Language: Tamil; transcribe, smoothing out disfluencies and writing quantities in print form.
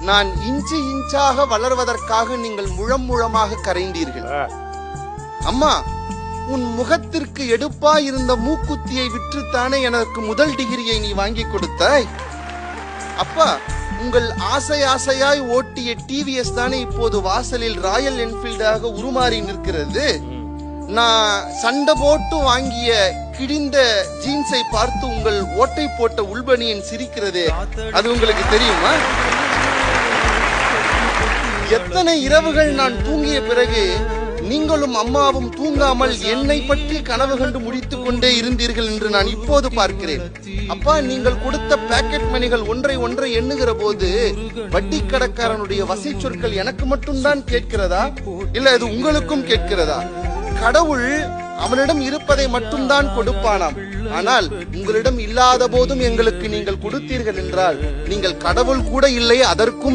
நான் இன்ச்சு இன்ச்சாக வளர்வதற்காக நீங்கள் முழம் முழமாக கரைந்தீர்கள். அம்மா, உன் முகத்திற்கு எடுப்பா இருந்த மூக்குத்தியை விற்றுத்தானே எனக்கு முதல் டிகிரியை நீ வாங்கி கொடுத்தாய். அப்பா, உங்கள் ஆசை ஆசையாய் ஓட்டிய டிவிஎஸ் தானே இப்போது வாசலில் ராயல் என்ஃபீல்டாக உருமாறி நிற்கிறது. நான் சண்டை போட்டு வாங்கிய கிழிந்த ஜீன்ஸை பார்த்து உங்கள் ஓட்டை போட்ட உள்பனியன் சிரிக்கிறது. அது உங்களுக்கு தெரியுமா? எத்தனை இரவுகள் நான் தூங்கிய பிறகு நீங்களும் அம்மாவும் தூங்காமல் என்னை பற்றி கனவு கண்டு முடித்துக் கொண்டே இருந்தீர்கள் என்று நான் இப்போது பார்க்கிறேன். அப்பா, நீங்கள் கொடுத்த பாக்கெட் மணிகள் ஒன்றை ஒன்றை எண்ணுகிற போது வட்டி கடைக்காரனுடைய வசை சொற்கள் எனக்கு மட்டும்தான் கேட்கிறதா, இல்ல அது உங்களுக்கும் கேட்கிறதா? கடவுள் அவனிடம் இருப்பதை மட்டும்தான் கொடுப்பானாம். ஆனால் உங்களிடம் இல்லாத போதும் எங்களுக்கு நீங்கள் கொடுத்தீர்கள் என்றால் நீங்கள் கடவுள் கூட இல்லை, அதற்கும்